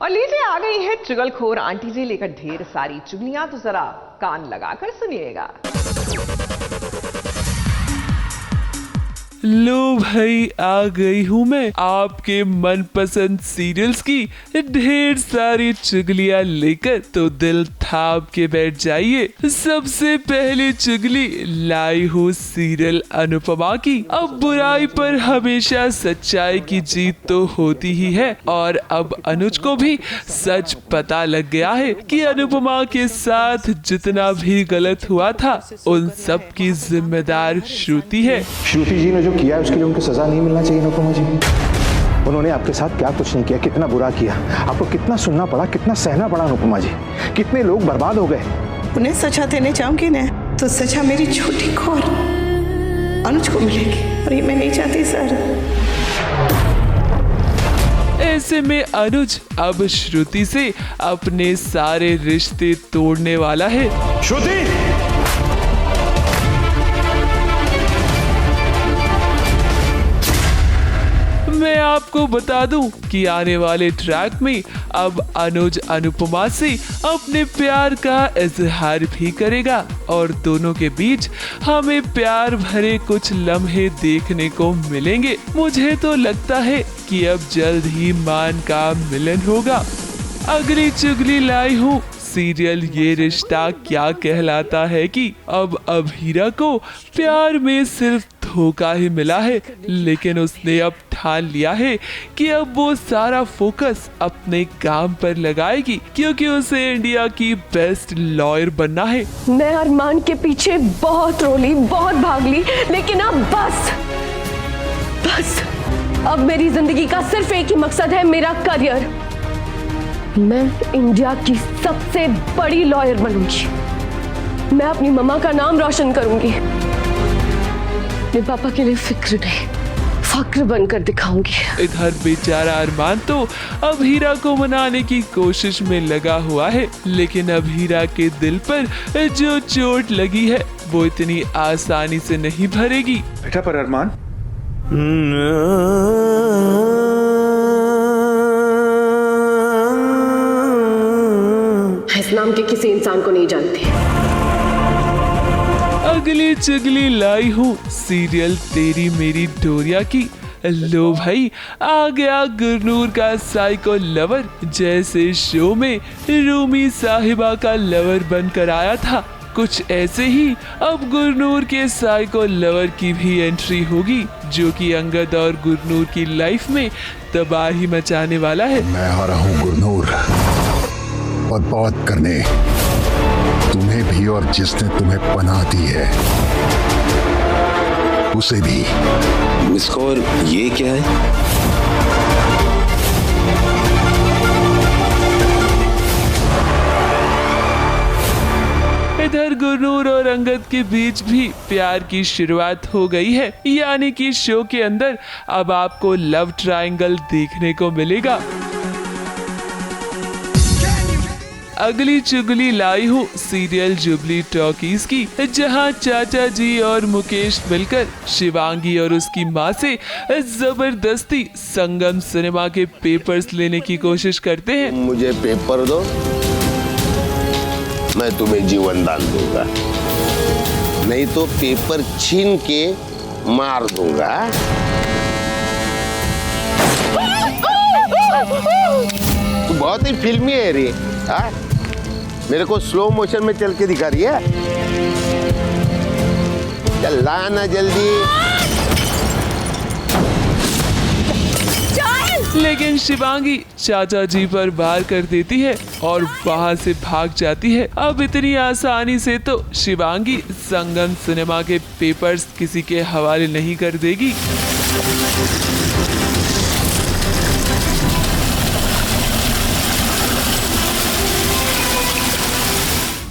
और लीजिए आ गई है चुगलखोर आंटी जी लेकर ढेर सारी चुगलियां, तो जरा कान लगाकर सुनिएगा। लो भाई, आ गई हूँ मैं आपके मनपसंद सीरियल्स की ढेर सारी चुगलियां लेकर, तो दिल थाप के बैठ जाइए। सबसे पहली चुगली लाई हूँ सीरियल अनुपमा की। अब बुराई पर हमेशा सच्चाई की जीत तो होती ही है, और अब अनुज को भी सच पता लग गया है कि अनुपमा के साथ जितना भी गलत हुआ था उन सब की जिम्मेदार श्रुति है। श्रुति जी ने जो किया उसके लिए उनको सजा नहीं मिलना चाहिए अनुपमा जी। उन्होंने आपके साथ क्या कुछ नहीं किया, कितना बुरा किया, आपको कितना सुनना पड़ा, कितना सहना पड़ा अनुपमा जी, कितने लोग बर्बाद हो गए। उन्हें सजा देने जाऊंगी ना तो सजा मेरी छोटी को और अनुज को मिलेगी, और ये मैं नहीं चाहती सर। ऐसे में अनुज अब श्रुति से अपने सारे रिश्ते तोड़ने वाला है। श्रुति, मैं आपको बता दूं कि आने वाले ट्रैक में अब अनुज अनुपमा से अपने प्यार का इजहार भी करेगा, और दोनों के बीच हमें प्यार भरे कुछ लम्हे देखने को मिलेंगे। मुझे तो लगता है कि अब जल्द ही मान का मिलन होगा। अगली चुगली लाई हूँ सीरियल ये रिश्ता क्या कहलाता है कि अब अभीरा को प्यार में सिर्फ धोखा ही मिला है, लेकिन उसने अब ठान लिया है कि अब वो सारा फोकस अपने काम पर लगाएगी, क्योंकि उसे इंडिया की बेस्ट लॉयर बनना है। मैं अरमान के पीछे बहुत रोली, बहुत भाग ली, लेकिन अब बस अब मेरी जिंदगी का सिर्फ एक ही मकसद है, मेरा करियर। मैं इंडिया की सबसे बड़ी लॉयर बनूंगी। मैं अपनी मम्मा का नाम रोशन करूंगी। मेरे पापा के लिए फिक्र नहीं, फक्र बनकर दिखाऊंगी। इधर बेचारा अरमान तो अभीरा को मनाने की कोशिश में लगा हुआ है, लेकिन अभीरा के दिल पर जो चोट लगी है वो इतनी आसानी से नहीं भरेगी। बेटा पर अरमान, इस नाम के किसी इंसान को नहीं जानती। अगली चुगली लाई हूँ सीरियल तेरी मेरी डोरिया की। लो भाई, आ गया गुरनूर का साइको लवर, जैसे शो में रूमी साहिबा का लवर बनकर आया था, कुछ ऐसे ही अब गुरनूर के साइको लवर की भी एंट्री होगी, जो कि अंगद और गुरनूर की लाइफ में तबाही मचाने वाला है। मैं आ रहा हूँ गुरनूर, और बात करने तुम्हें भी, और जिसने तुम्हें पनाह दी है उसे भी। मिस कौर, ये क्या है? इधर गुरनूर और अंगद के बीच भी प्यार की शुरुआत हो गई है, यानी कि शो के अंदर अब आपको लव ट्रायंगल देखने को मिलेगा। अगली चुगली लाई हूँ सीरियल जुबली टॉकीज की, जहाँ चाचा जी और मुकेश मिलकर शिवांगी और उसकी माँ से जबरदस्ती संगम सिनेमा के पेपर्स लेने की कोशिश करते हैं। मुझे पेपर दो, मैं तुम्हें जीवन दान दूंगा, नहीं तो पेपर छीन के मार दूंगा। तू बहुत ही फिल्मी है रे। हाँ? मेरे को स्लो मोशन में चल के दिखा रही है। चल लाना जल्दी। लेकिन शिवांगी चाचा जी पर वार कर देती है और वहां से भाग जाती है। अब इतनी आसानी से तो शिवांगी संगम सिनेमा के पेपर्स किसी के हवाले नहीं कर देगी।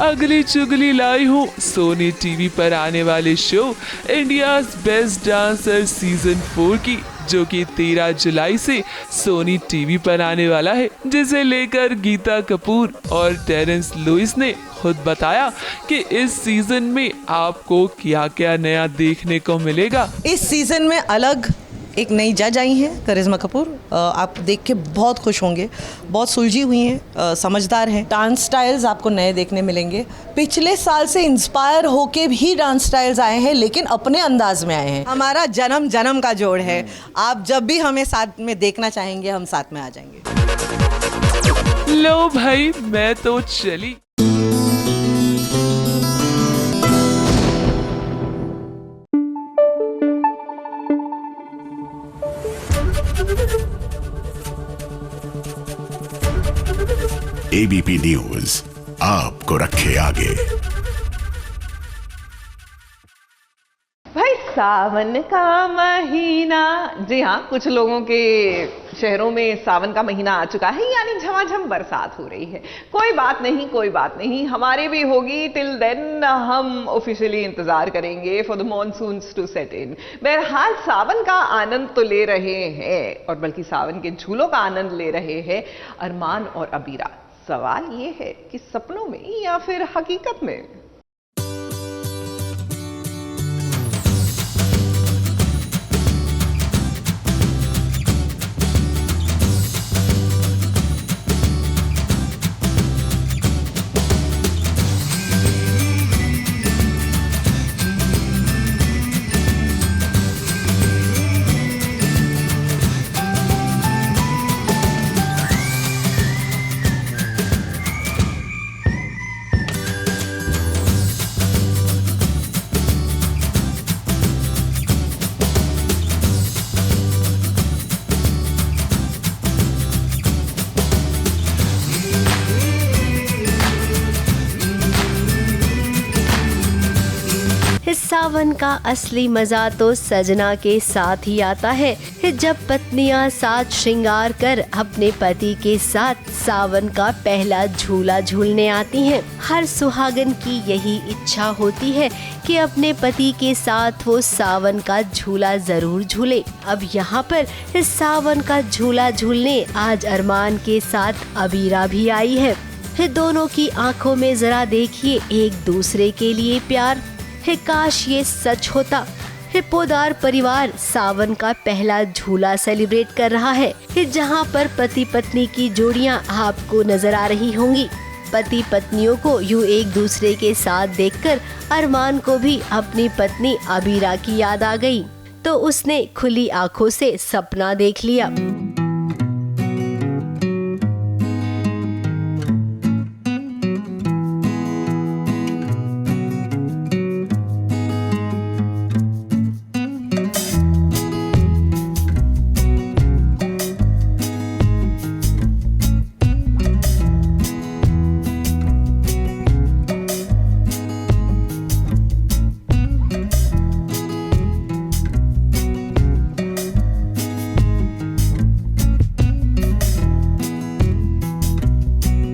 अगली चुगली लाई हूँ सोनी टीवी पर आने वाले show India's best dancer season 4 की, जो कि 13 जुलाई से सोनी टीवी पर आने वाला है, जिसे लेकर गीता कपूर और टेरेंस लुइस ने खुद बताया कि इस सीजन में आपको क्या क्या नया देखने को मिलेगा। इस सीजन में अलग एक नई जज आई हैं करिश्मा कपूर, आप देख के बहुत खुश होंगे, बहुत सुलझी हुई हैं, समझदार हैं। डांस स्टाइल्स आपको नए देखने मिलेंगे। पिछले साल से इंस्पायर होके भी डांस स्टाइल्स आए हैं, लेकिन अपने अंदाज में आए हैं। हमारा जन्म जन्म का जोड़ है। आप जब भी हमें साथ में देखना चाहेंगे, हम साथ में आ जाएंगे। लो भाई, मैं तो चली। एबीपी न्यूज आपको रखे आगे। भाई सावन का महीना, जी हाँ, कुछ लोगों के शहरों में सावन का महीना आ चुका है, यानी झमाझम बरसात हो रही है। कोई बात नहीं, कोई बात नहीं, हमारे भी होगी। टिल देन हम ऑफिशियली इंतजार करेंगे for the monsoons to set in. बहरहाल सावन का आनंद तो ले रहे हैं, और बल्कि सावन के झूलों का आनंद ले रहे हैं अरमान और अबीरा। सवाल ये है कि सपनों में या फिर हकीकत में? सावन का असली मजा तो सजना के साथ ही आता है, जब पत्नियां साथ श्रृंगार कर अपने पति के साथ सावन का पहला झूला झूलने आती हैं। हर सुहागन की यही इच्छा होती है कि अपने पति के साथ वो सावन का झूला जरूर झूले। अब यहाँ पर सावन का झूला झूलने आज अरमान के साथ अबीरा भी आई है। दोनों की आंखों में जरा देखिए एक दूसरे के लिए प्यार। काश ये सच होता। पोदार परिवार सावन का पहला झूला सेलिब्रेट कर रहा है, जहां पर पति पत्नी की जोड़ियां आपको नजर आ रही होंगी। पति पत्नियों को यूं एक दूसरे के साथ देखकर अरमान को भी अपनी पत्नी अबीरा की याद आ गई, तो उसने खुली आंखों से सपना देख लिया।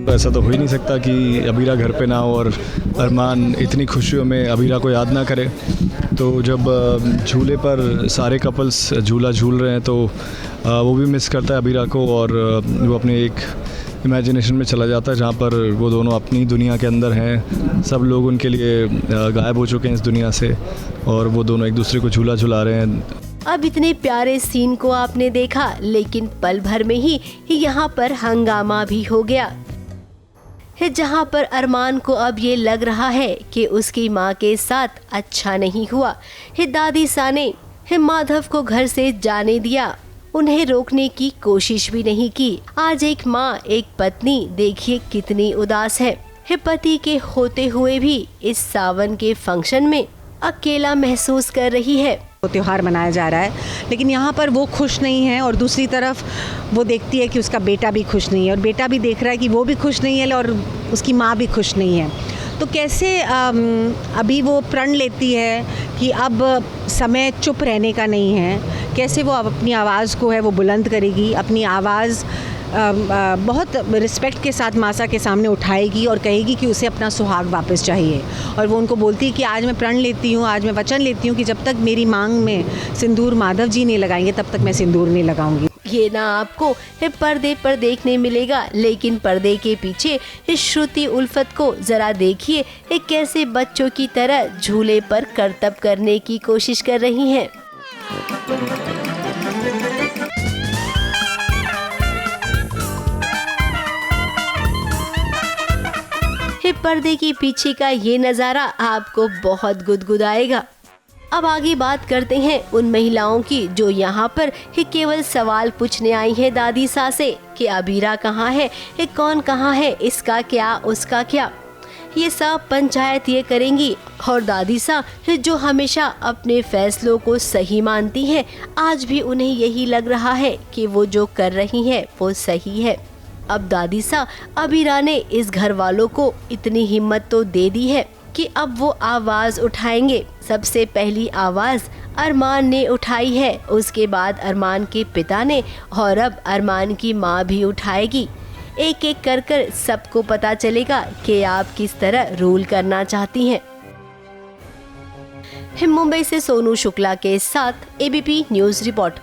ऐसा तो हो ही नहीं सकता कि अबीरा घर पे ना हो और अरमान इतनी खुशियों में अबीरा को याद ना करे। तो जब झूले पर सारे कपल्स झूला झूल रहे हैं तो वो भी मिस करता है अबीरा को, और वो अपने एक इमेजिनेशन में चला जाता है जहाँ पर वो दोनों अपनी दुनिया के अंदर हैं। सब लोग उनके लिए गायब हो चुके हैं इस दुनिया से, और वो दोनों एक दूसरे को झूला झुला रहे हैं। अब इतने प्यारे सीन को आपने देखा, लेकिन पल भर में ही यहाँ पर हंगामा भी हो गया, जहां पर अरमान को अब ये लग रहा है कि उसकी माँ के साथ अच्छा नहीं हुआ। दादी सा ने माधव को घर से जाने दिया, उन्हें रोकने की कोशिश भी नहीं की। आज एक माँ, एक पत्नी देखिए कितनी उदास है। पति के होते हुए भी इस सावन के फंक्शन में अकेला महसूस कर रही है। त्योहार मनाया जा रहा है, लेकिन यहाँ पर वो खुश नहीं है, और दूसरी तरफ वो देखती है कि उसका बेटा भी खुश नहीं है, और बेटा भी देख रहा है कि वो भी खुश नहीं है और उसकी माँ भी खुश नहीं है। तो कैसे अभी वो प्रण लेती है कि अब समय चुप रहने का नहीं है, कैसे वो अब अपनी आवाज़ को है वो बुलंद करेगी, अपनी आवाज़ बहुत रिस्पेक्ट के साथ मासा के सामने उठाएगी और कहेगी कि उसे अपना सुहाग वापस चाहिए। और वो उनको बोलती है कि आज मैं प्रण लेती हूँ, आज मैं वचन लेती हूँ कि जब तक मेरी मांग में सिंदूर माधव जी नहीं लगाएंगे तब तक मैं सिंदूर नहीं लगाऊंगी। ये ना आपको पर्दे पर देखने मिलेगा, लेकिन पर्दे के पीछे इस श्रुति उल्फत को जरा देखिए, कैसे बच्चों की तरह झूले पर करतब करने की कोशिश कर रही हैं। पर्दे के पीछे का ये नज़ारा आपको बहुत गुदगुदाएगा। अब आगे बात करते हैं उन महिलाओं की जो यहाँ पर केवल सवाल पूछने आई है दादी सा से कि अबीरा कहाँ है, कौन कहाँ है, इसका क्या उसका क्या। ये सब पंचायत ये करेंगी और दादी सा जो हमेशा अपने फैसलों को सही मानती हैं, आज भी उन्हें यही लग रहा है कि वो जो कर रही हैं वो सही है। अब दादी सा अबीरा ने इस घर वालों को इतनी हिम्मत तो दे दी है कि अब वो आवाज उठाएंगे। सबसे पहली आवाज अरमान ने उठाई है, उसके बाद अरमान के पिता ने और अब अरमान की माँ भी उठाएगी। एक एक कर कर सबको पता चलेगा कि आप किस तरह रूल करना चाहती हैं। मुंबई से सोनू शुक्ला के साथ ABP news report.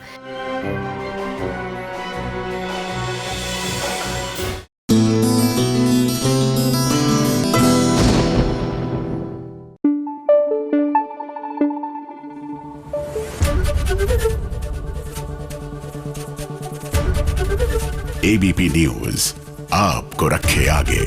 ABP news आपको रखे आगे।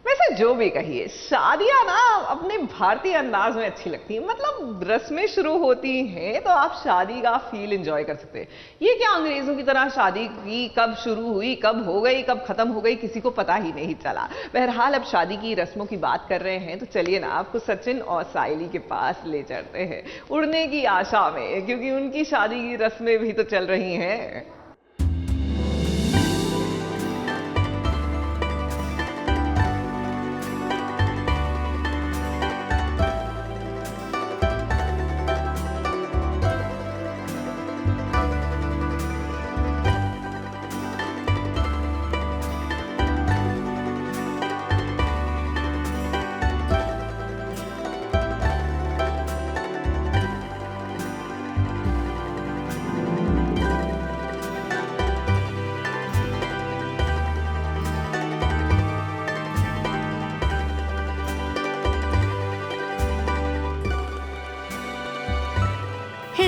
वैसे जो भी कहिए, शादियां ना अपने भारतीय अंदाज में अच्छी लगती हैं। मतलब रस्में शुरू होती हैं तो आप शादी का फील एंजॉय कर सकते हैं। ये क्या अंग्रेजों की तरह शादी की कब शुरू हुई, कब हो गई, कब खत्म हो गई, किसी को पता ही नहीं चला। बहरहाल अब शादी की रस्मों की बात कर रहे हैं तो चलिए ना आपको सचिन और साइली के पास ले चलते हैं, उड़ने की आशा में, क्योंकि उनकी शादी की रस्में भी तो चल रही हैं।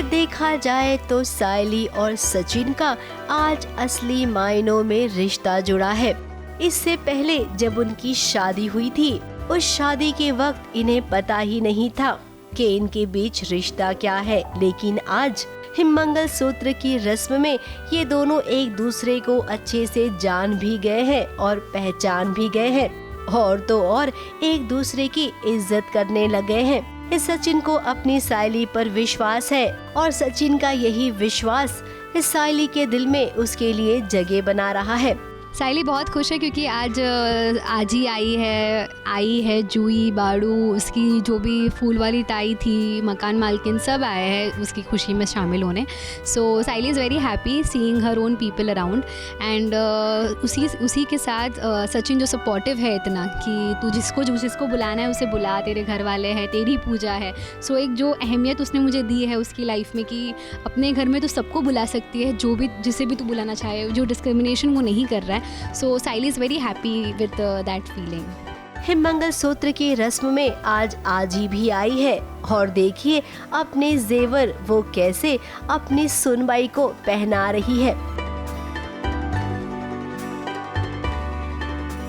देखा जाए तो साइली और सचिन का आज असली मायनों में रिश्ता जुड़ा है। इससे पहले जब उनकी शादी हुई थी, उस शादी के वक्त इन्हें पता ही नहीं था कि इनके बीच रिश्ता क्या है, लेकिन आज मंगल सूत्र की रस्म में ये दोनों एक दूसरे को अच्छे से जान भी गए हैं और पहचान भी गए हैं, और तो और एक दूसरे की इज्जत करने लगे हैं। इस सचिन को अपनी साइली पर विश्वास है और सचिन का यही विश्वास इस साइली के दिल में उसके लिए जगह बना रहा है। साइली बहुत खुश है क्योंकि आज ही आई है जूही, बाड़ू, उसकी जो भी फूल वाली ताई थी, मकान मालकिन, सब आए हैं उसकी खुशी में शामिल होने। So Saily is very happy seeing her own people around and उसी के साथ सचिन जो सपोर्टिव है इतना कि तू जिसको बुलाना है उसे बुला, तेरे घर वाले हैं, तेरी पूजा है। सो एक जो अहमियत उसने मुझे दी है उसकी लाइफ में कि अपने घर में तो सबको बुला सकती है, जो भी जिसे भी तू बुलाना चाहे, जो डिस्क्रिमिनेशन वो नहीं कर रहा है। So Saili is very happy with that feeling. मंगल सूत्र की रस्म में आज आजी भी आई है और देखिए अपने जेवर वो कैसे अपनी सुनबाई को पहना रही है।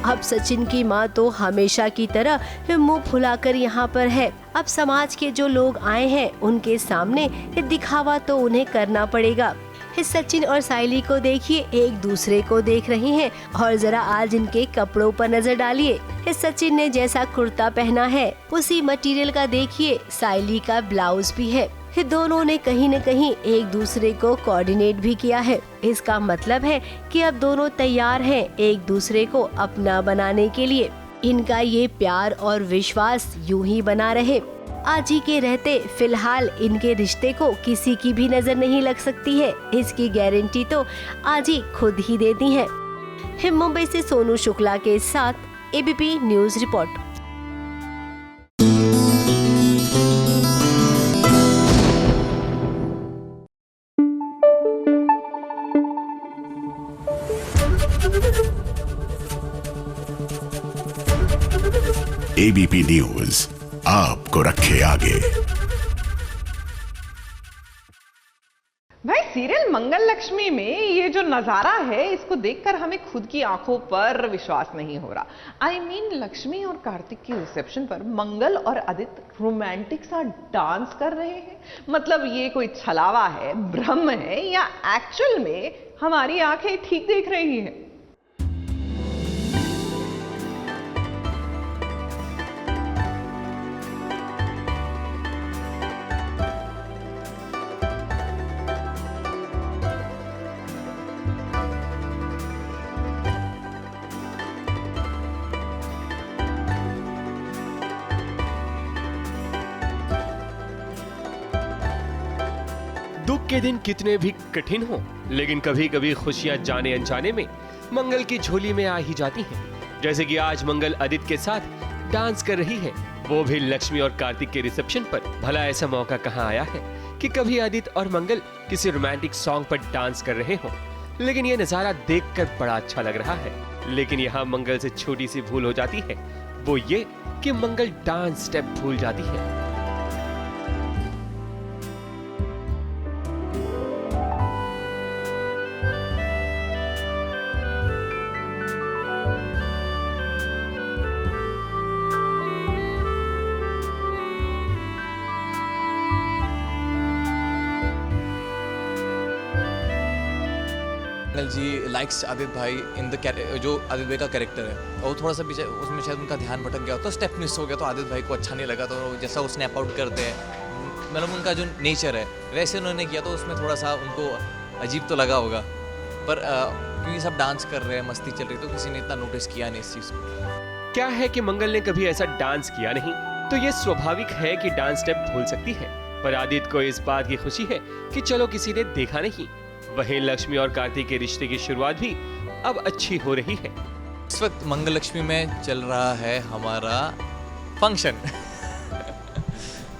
अब सचिन की माँ तो हमेशा की तरह मुंह फुलाकर यहाँ पर है। अब समाज के जो लोग आए हैं उनके सामने दिखावा तो उन्हें करना पड़ेगा। सचिन और साइली को देखिए, एक दूसरे को देख रही हैं और जरा आज इनके कपड़ों पर नजर डालिए। सचिन ने जैसा कुर्ता पहना है उसी मटेरियल का देखिए साइली का ब्लाउज भी है। दोनों ने कहीं न कहीं एक दूसरे को कोऑर्डिनेट भी किया है। इसका मतलब है कि अब दोनों तैयार हैं एक दूसरे को अपना बनाने के लिए। इनका ये प्यार और विश्वास यूं ही बना रहे। आजी के रहते फिलहाल इनके रिश्ते को किसी की भी नजर नहीं लग सकती है, इसकी गारंटी तो आजी खुद ही देती हैं। मुंबई से सोनू शुक्ला के साथ ABP news report. ABP news आपको रखे आगे। भाई सीरियल मंगल लक्ष्मी में ये जो नजारा है, इसको देखकर हमें खुद की आंखों पर विश्वास नहीं हो रहा। I mean, लक्ष्मी और कार्तिक की रिसेप्शन पर मंगल और आदित्य रोमांटिक सा डांस कर रहे हैं। मतलब ये कोई छलावा है, भ्रम है, या एक्चुअल में हमारी आंखें ठीक देख रही हैं? दुख के दिन कितने भी कठिन हो, लेकिन कभी कभी खुशियां जाने अनजाने में मंगल की झोली में आ ही जाती हैं। जैसे कि आज मंगल आदित्य के साथ डांस कर रही है, वो भी लक्ष्मी और कार्तिक के रिसेप्शन पर। भला ऐसा मौका कहाँ आया है कि कभी आदित्य और मंगल किसी रोमांटिक सॉन्ग पर डांस कर रहे हो। लेकिन ये नजारा देखकर बड़ा अच्छा लग रहा है। लेकिन यहाँ मंगल से छोटी सी भूल हो जाती है, वो ये कि मंगल डांस स्टेप भूल जाती है। मंगल जी लाइक्स आदित्य भाई इन द जो आदित्य भाई का कैरेक्टर है, और वो थोड़ा सा पीछे उसमें शायद उनका ध्यान भटक गया तो स्टेप मिस हो गया, तो आदित्य भाई को अच्छा नहीं लगा। तो जैसा वो स्नैप आउट करते हैं, मतलब उनका जो नेचर है वैसे उन्होंने किया, तो उसमें थोड़ा सा उनको अजीब तो लगा होगा। पर क्योंकि सब डांस कर रहे हैं, मस्ती चल रही, तो किसी ने इतना नोटिस किया नहीं इस चीज़ को। क्या है कि मंगल ने कभी ऐसा डांस किया नहीं, तो ये स्वाभाविक है कि डांस स्टेप भूल सकती है। पर आदित्य को इस बात की खुशी है कि चलो किसी ने देखा नहीं। वहीं लक्ष्मी और कार्तिक के रिश्ते की शुरुआत भी अब अच्छी हो रही है। इस वक्त मंगल लक्ष्मी में चल रहा है हमारा फंक्शन।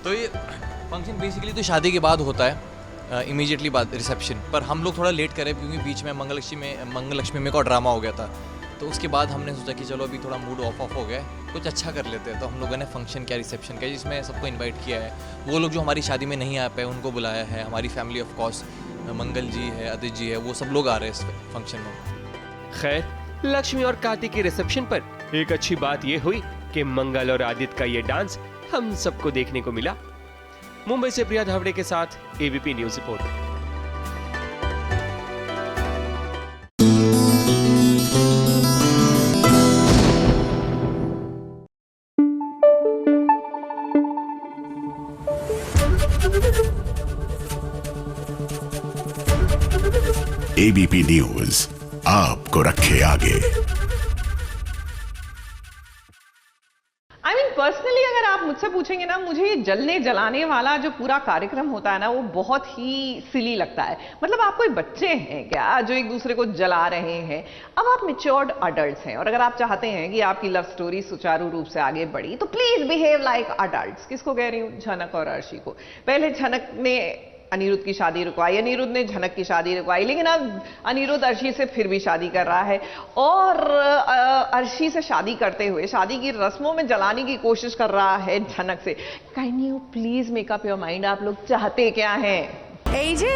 तो ये फंक्शन बेसिकली तो शादी के बाद होता है, इमीडिएटली बाद रिसेप्शन। पर हम लोग थोड़ा लेट करें क्योंकि बीच में मंगल लक्ष्मी में का ड्रामा हो गया था। तो उसके बाद हमने सोचा कि चलो अभी थोड़ा मूड ऑफ हो गया, कुछ अच्छा कर लेते हैं। तो हम लोगों ने फंक्शन किया, रिसेप्शन किया, जिसमें सबको इन्वाइट किया है। वो लोग जो हमारी शादी में नहीं आ पाए उनको बुलाया है। हमारी फैमिली ऑफ कोर्स, मंगल जी है, आदित्य जी है, वो सब लोग आ रहे हैं इस फंक्शन में। खैर, लक्ष्मी और कार्तिक के रिसेप्शन पर एक अच्छी बात ये हुई कि मंगल और आदित्य का ये डांस हम सबको देखने को मिला। मुंबई से प्रिया धावड़े के साथ ABP news report. ABP news आपको रखे आगे। पर्सनली अगर आप मुझसे पूछेंगे ना, मुझे ये जलने जलाने वाला जो पूरा कार्यक्रम होता है ना, वो बहुत ही सिली लगता है। मतलब आप कोई बच्चे हैं क्या जो एक दूसरे को जला रहे हैं? अब आप मैच्योर्ड अडल्ट्स हैं, और अगर आप चाहते हैं कि आपकी लव स्टोरी सुचारू रूप से आगे बढ़ी तो प्लीज बिहेव लाइक अडल्ट्स। किसको कह रही हूँ? झनक और अर्शी को। पहले झनक ने अनिरुद्ध की शादी रुकवाई, अनिरुद्ध ने झनक की शादी रुकवाई, लेकिन अब अनिरुद्ध अर्शी से फिर भी शादी कर रहा है, और अर्शी से शादी करते हुए शादी की रस्मों में जलाने की कोशिश कर रहा है झनक से। Can you please make up your mind? आप लोग चाहते क्या हैं? এই যে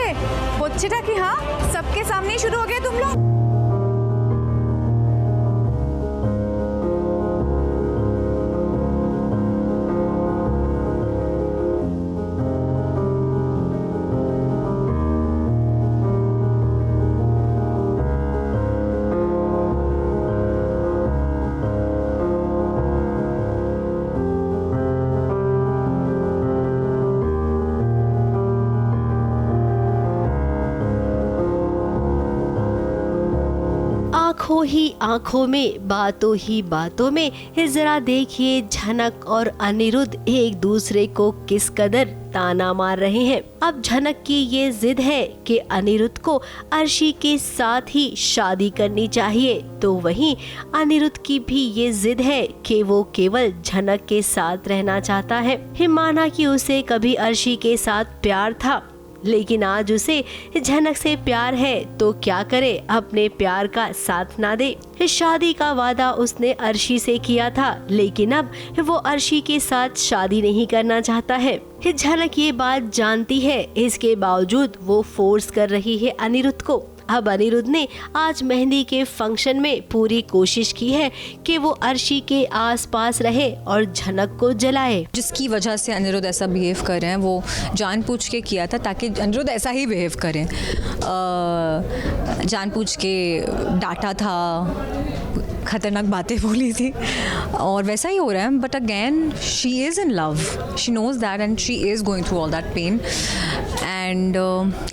হচ্ছেটা কি? हाँ, सबके सामने शुरू हो गए तुम लोग। आंखों ही आंखों में, बातों ही बातों में, जरा देखिए झनक और अनिरुद्ध एक दूसरे को किस कदर ताना मार रहे हैं। अब झनक की ये जिद है कि अनिरुद्ध को अर्शी के साथ ही शादी करनी चाहिए, तो वहीं अनिरुद्ध की भी ये जिद है कि वो केवल झनक के साथ रहना चाहता है। माना कि उसे कभी अर्शी के साथ प्यार था, लेकिन आज उसे झनक से प्यार है, तो क्या करे, अपने प्यार का साथ ना दे। शादी का वादा उसने अर्शी से किया था, लेकिन अब वो अर्शी के साथ शादी नहीं करना चाहता है। झनक ये बात जानती है, इसके बावजूद वो फोर्स कर रही है अनिरुद्ध को। अब अनिरुद्ध ने आज मेहंदी के फंक्शन में पूरी कोशिश की है कि वो अर्शी के आसपास रहे और झनक को जलाए। जिसकी वजह से अनिरुद्ध ऐसा बिहेव कर रहे हैं वो जानबूझ के किया था ताकि अनिरुद्ध ऐसा ही बिहेव करें। जानबूझ के डांटा था, खतरनाक बातें बोली थी और वैसा ही हो रहा है। But again she is in love, she knows that and she is going through all that pain and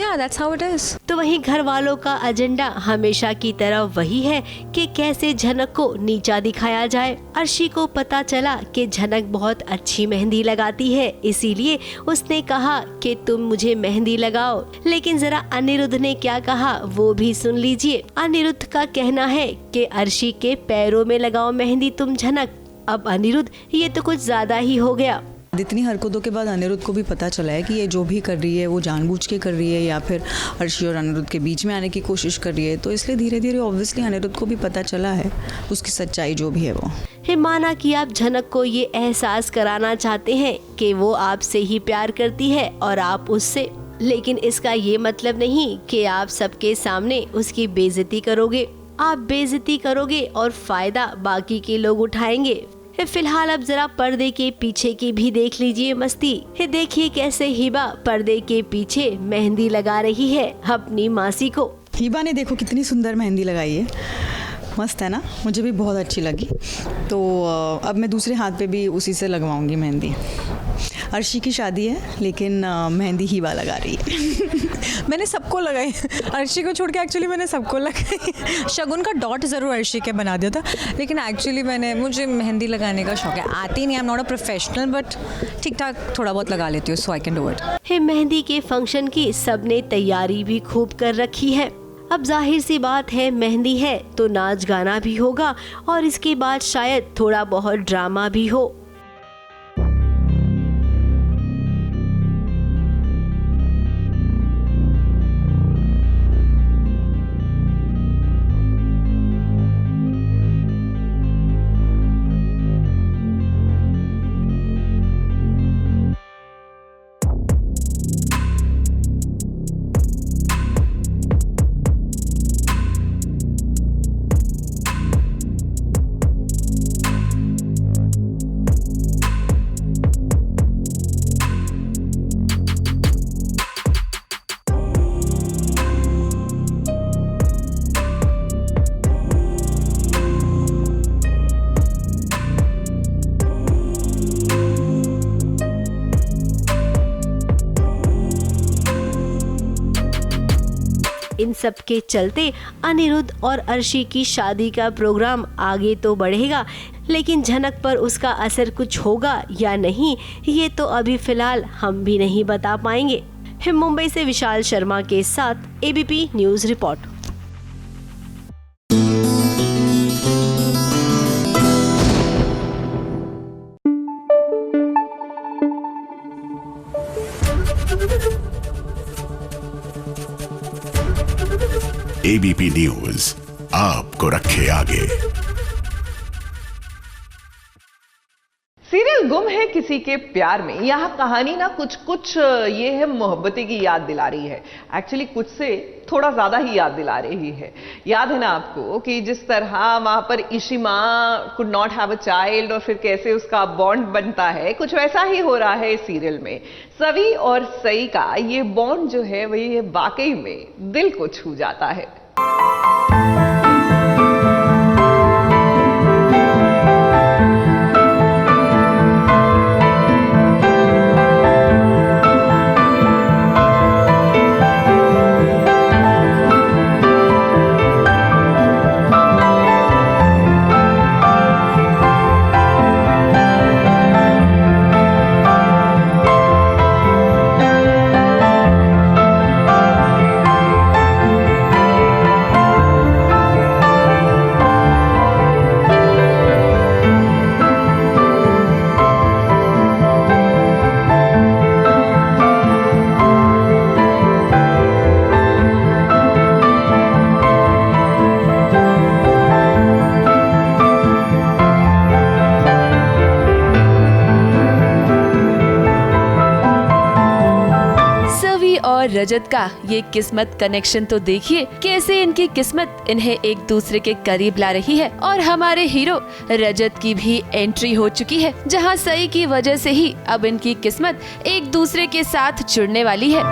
या दैट्स हाउ इट इज़। तो वहीं घर वालों का एजेंडा हमेशा की तरह वही है कि कैसे झनक को नीचा दिखाया जाए। अर्शी को पता चला कि झनक बहुत अच्छी मेहंदी लगाती है, इसीलिए उसने कहा कि तुम मुझे मेहंदी लगाओ। लेकिन जरा अनिरुद्ध ने क्या कहा वो भी सुन लीजिए। अनिरुद्ध का कहना है कि अर्शी के पैरों में लगाओ मेहंदी तुम झनक। अब अनिरुद्ध ये तो कुछ ज्यादा ही हो गया। इतनी हरकतों के बाद अनिरुद्ध को भी पता चला है कि ये जो भी कर रही है वो जानबूझ के कर रही है या फिर अर्शी और अनिरुद्ध के बीच में आने की कोशिश कर रही है। तो इसलिए धीरे धीरे ऑब्वियसली अनिरुद्ध को भी पता चला है उसकी सच्चाई जो भी है वो। माना कि आप झनक को ये एहसास कराना चाहते हैं कि वो आपसे ही प्यार करती है और आप उससे, लेकिन इसका ये मतलब नहीं कि आप सबके सामने उसकी बेइज्जती करोगे। आप बेइज्जती करोगे और फायदा बाकी के लोग उठाएंगे। फिलहाल अब जरा पर्दे के पीछे की भी देख लीजिए मस्ती। देखिए कैसे हिबा पर्दे के पीछे मेहंदी लगा रही है अपनी मासी को। हिबा ने देखो कितनी सुंदर मेहंदी लगाई है, मस्त है ना, मुझे भी बहुत अच्छी लगी। तो अब मैं दूसरे हाथ पे भी उसी से लगवाऊंगी मेहंदी। अर्शी की शादी है लेकिन मेहंदी हिबा लगा रही है। मैंने सबको लगाई, अर्शी को छोड़ के एक्चुअली मैंने सबको लगाई। शगुन का डॉट ज़रूर अर्शी के बना दिया था, लेकिन एक्चुअली मुझे मेहंदी लगाने का शौक है। आती नहीं, I am not a professional but ठीक ठाक थोड़ा बहुत लगा लेती हूँ, so I can do it. Mehndi के फंक्शन की सबने तैयारी भी खूब कर रखी है। अब जाहिर सी बात है मेहंदी है तो नाच गाना भी होगा और इसके बाद शायद थोड़ा बहुत ड्रामा भी हो। इन सब के चलते अनिरुद्ध और अर्शी की शादी का प्रोग्राम आगे तो बढ़ेगा, लेकिन झनक पर उसका असर कुछ होगा या नहीं ये तो अभी फिलहाल हम भी नहीं बता पाएंगे। मुंबई से विशाल शर्मा के साथ ABP news report. ABP news आपको रखे आगे। सीरियल गुम है किसी के प्यार में, यह कहानी ना कुछ ये है मोहब्बतें की याद दिला रही है। एक्चुअली कुछ से थोड़ा ज्यादा ही याद दिला रही है। याद है ना आपको कि जिस तरह वहां पर Ishima could not have a child और फिर कैसे उसका बॉन्ड बनता है, कुछ वैसा ही हो रहा है इस सीरियल में। सवी और सई का ये बॉन्ड जो है वही वाकई में दिल को छू जाता है। रजत का ये किस्मत कनेक्शन तो देखिए कैसे इनकी किस्मत इन्हें एक दूसरे के करीब ला रही है। और हमारे हीरो रजत की भी एंट्री हो चुकी है, जहां सई की वजह से ही अब इनकी किस्मत एक दूसरे के साथ जुड़ने वाली है।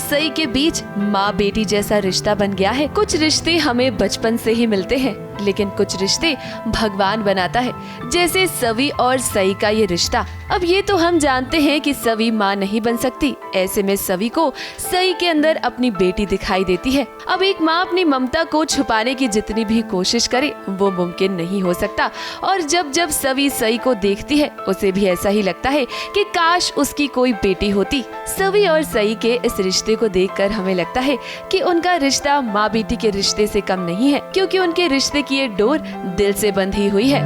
सई के बीच माँ बेटी जैसा रिश्ता बन गया है। कुछ रिश्ते हमें बचपन से ही मिलते हैं, लेकिन कुछ रिश्ते भगवान बनाता है, जैसे सवी और सई का ये रिश्ता। अब ये तो हम जानते हैं कि सवी माँ नहीं बन सकती, ऐसे में सवी को सई के अंदर अपनी बेटी दिखाई देती है। अब एक माँ अपनी ममता को छुपाने की जितनी भी कोशिश करे वो मुमकिन नहीं हो सकता। और जब जब सवी सई को देखती है उसे भी ऐसा ही लगता है कि काश उसकी कोई बेटी होती। सवी और सई के इस रिश्ते को देखकर हमें लगता है कि उनका रिश्ता माँ बेटी के रिश्ते से कम नहीं है, क्योंकि उनके रिश्ते की ये डोर दिल से बंधी हुई है।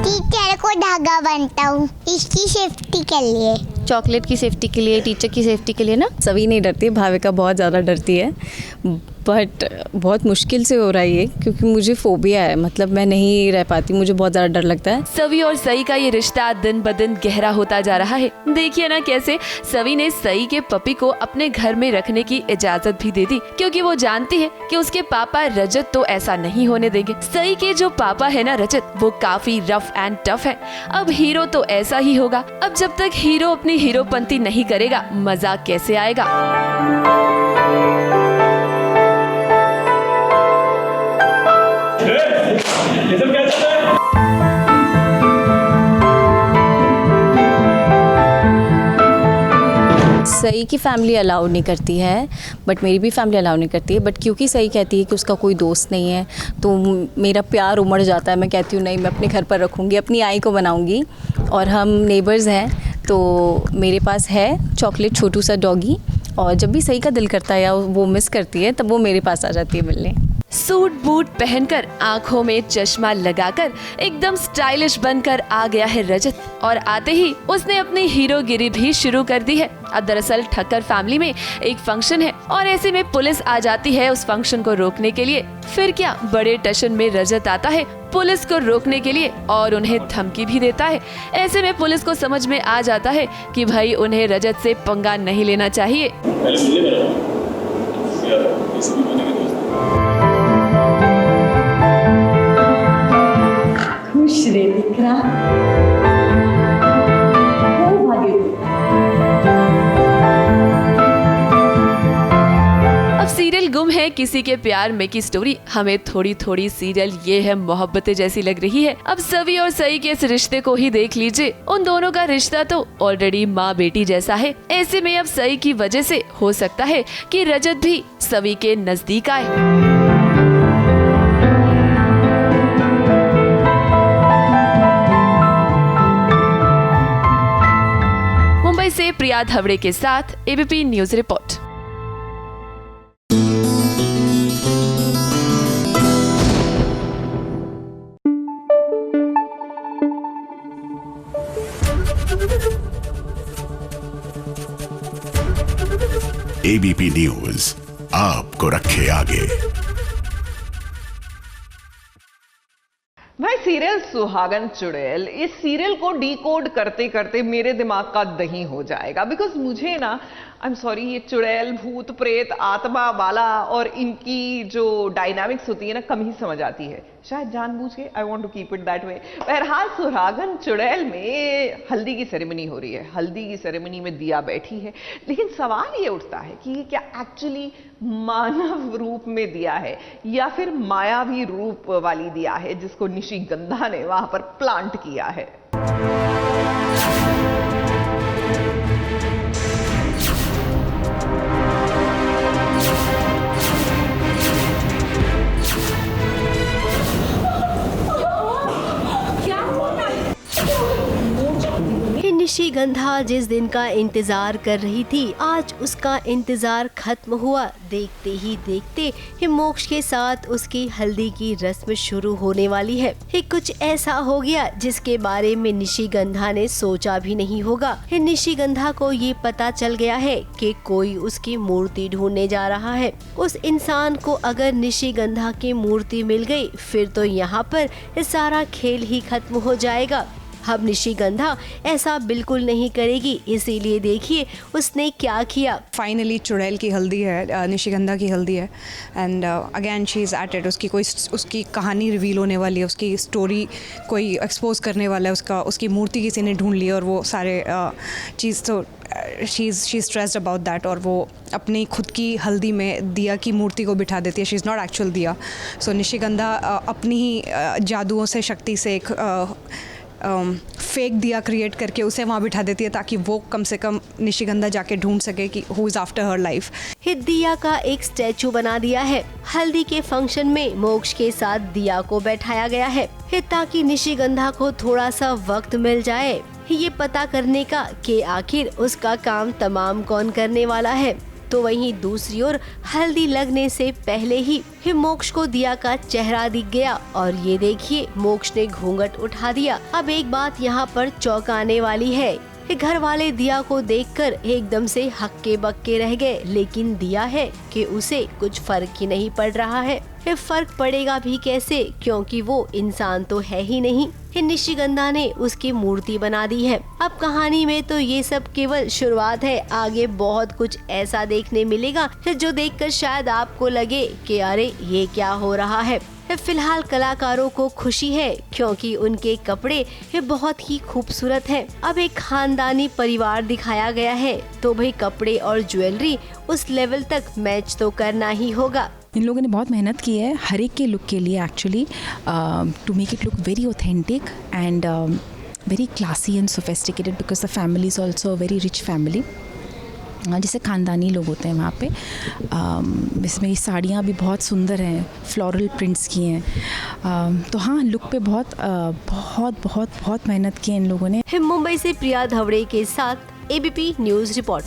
टीचर को धागा बनता हूँ, इसकी सेफ्टी के लिए, चॉकलेट की सेफ्टी के लिए, टीचर की सेफ्टी के लिए ना। सभी नहीं डरती, भाविका बहुत ज़्यादा डरती है, बट बहुत मुश्किल से हो रहा है ये, क्योंकि मुझे फोबिया है, मतलब मैं नहीं रह पाती, मुझे बहुत ज़्यादा डर लगता है। सवी और सई का ये रिश्ता दिन ब दिन गहरा होता जा रहा है। देखिए ना कैसे सवी ने सई के पपी को अपने घर में रखने की इजाजत भी दे दी, क्योंकि वो जानती है कि उसके पापा रजत तो ऐसा नहीं होने देंगे। सई के जो पापा है ना रजत, वो काफी रफ एंड टफ है। अब हीरो तो ऐसा ही होगा। अब जब तक हीरो अपनी हीरोपंती नहीं करेगा, मजा कैसे आएगा। सई की फैमिली अलाउ नहीं करती है, बट मेरी भी फैमिली अलाउ नहीं करती है। बट क्योंकि सई कहती है कि उसका कोई दोस्त नहीं है, तो मेरा प्यार उमड़ जाता है। मैं कहती हूँ नहीं, मैं अपने घर पर रखूँगी, अपनी आई को बनाऊँगी। और हम नेबर्स हैं, तो मेरे पास है चॉकलेट छोटू सा डॉगी, और जब भी सई का दिल करता है या वो मिस करती है, तब वो मेरे पास आ जाती है मिलने। सूट बूट पहनकर, आंखों में चश्मा लगाकर, एकदम स्टाइलिश बनकर आ गया है रजत। और आते ही उसने अपनी हीरोगिरी भी शुरू कर दी है। अब दरअसल ठक्कर फैमिली में एक फंक्शन है, और ऐसे में पुलिस आ जाती है उस फंक्शन को रोकने के लिए। फिर क्या, बड़े टशन में रजत आता है पुलिस को रोकने के लिए, और उन्हें धमकी भी देता है। ऐसे में पुलिस को समझ में आ जाता है कि भाई उन्हें रजत से पंगा नहीं लेना चाहिए। खुश रे दिकरा, वो भागे। अब सीरियल गुम है किसी के प्यार में की स्टोरी हमें थोड़ी थोड़ी सीरियल ये है मोहब्बतें जैसी लग रही है। अब सवी और सई के इस रिश्ते को ही देख लीजिए। उन दोनों का रिश्ता तो ऑलरेडी माँ बेटी जैसा है। ऐसे में अब सई की वजह से हो सकता है कि रजत भी सवी के नजदीक आए। मुंबई से प्रिया धवड़े के साथ ABP news report. ABP news आपको रखे आगे। भाई सीरियल सुहागन चुड़ैल, इस सीरियल को डीकोड करते करते मेरे दिमाग का दही हो जाएगा। बिकॉज मुझे ना, आई एम सॉरी, ये चुड़ैल, भूत प्रेत, आत्मा वाला और इनकी जो डायनामिक्स होती है ना, कम ही समझ आती है, शायद जानबूझ के। I want to keep it that way. बहरहाल सुहागन चुड़ैल में हल्दी की सेरेमनी हो रही है। हल्दी की सेरेमनी में दिया बैठी है, लेकिन सवाल ये उठता है कि ये क्या एक्चुअली मानव रूप में दिया है या फिर मायावी रूप वाली दिया है जिसको निशिगंधा ने वहां पर प्लांट किया है। निशी निशिगंधा जिस दिन का इंतजार कर रही थी, आज उसका इंतजार खत्म हुआ। देखते ही देखते ही मोक्ष के साथ उसकी हल्दी की रस्म शुरू होने वाली है। ये कुछ ऐसा हो गया जिसके बारे में निशिगंधा ने सोचा भी नहीं होगा। निशिगंधा को ये पता चल गया है कि कोई उसकी मूर्ति ढूंढने जा रहा है। उस इंसान को अगर निशिगंधा की मूर्ति मिल गई फिर तो यहाँ पर सारा खेल ही खत्म हो जाएगा। अब निशिगंधा ऐसा बिल्कुल नहीं करेगी, इसीलिए देखिए उसने क्या किया। फाइनली चुड़ैल की हल्दी है, निशिगंधा की हल्दी है and again she is at it. उसकी कहानी रिवील होने वाली है, उसकी स्टोरी कोई एक्सपोज करने वाला है। उसकी मूर्ति किसी ने ढूंढ ली और वो सारे चीज़ तो she is stressed about that. और वो अपनी खुद की हल्दी में दिया की मूर्ति को बिठा देती है। शी इज़ नॉट एक्चुअल दिया। सो निशिगंधा अपनी ही जादुओं से, शक्ति से एक फेक दिया क्रिएट करके उसे वहाँ बिठा देती है ताकि वो कम से कम निशिगंधा जाके ढूंढ सके कि who is after her life. दिया का एक स्टैचू बना दिया है। हल्दी के फंक्शन में मोक्ष के साथ दिया को बैठाया गया है ताकि निशिगंधा को थोड़ा सा वक्त मिल जाए ये पता करने का कि आखिर उसका काम तमाम कौन करने वाला है। तो वहीं दूसरी ओर हल्दी लगने से पहले ही मोक्ष को दिया का चेहरा दिख गया और ये देखिए मोक्ष ने घूंघट उठा दिया। अब एक बात यहाँ पर चौंकाने वाली है, घर वाले दिया को देखकर एकदम से हक्के बक्के रह गए, लेकिन दिया है कि उसे कुछ फर्क ही नहीं पड़ रहा है। फर्क पड़ेगा भी कैसे, क्योंकि वो इंसान तो है ही नहीं। निशिगंधा ने उसकी मूर्ति बना दी है। अब कहानी में तो ये सब केवल शुरुआत है, आगे बहुत कुछ ऐसा देखने मिलेगा जो देखकर शायद आपको लगे कि अरे ये क्या हो रहा है। फिलहाल कलाकारों को खुशी है क्योंकि उनके कपड़े बहुत ही खूबसूरत हैं। अब एक खानदानी परिवार दिखाया गया है तो भाई कपड़े और ज्वेलरी उस लेवल तक मैच तो करना ही होगा। इन लोगों ने बहुत मेहनत की है हर एक के लुक के लिए actually, to make it look very authentic and very classy and sophisticated because the family is also very rich family. जैसे ख़ानदानी लोग होते हैं वहाँ पे। इसमें ये साड़ियाँ भी बहुत सुंदर हैं, फ्लोरल प्रिंट्स की हैं। तो हाँ, लुक पे बहुत मेहनत की है इन लोगों ने। मुंबई से प्रिया धवड़े के साथ ABP news report.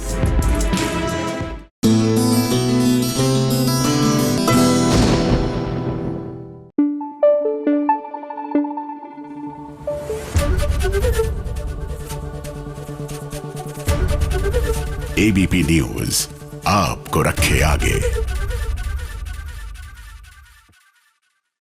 ABP news आपको रखे आगे।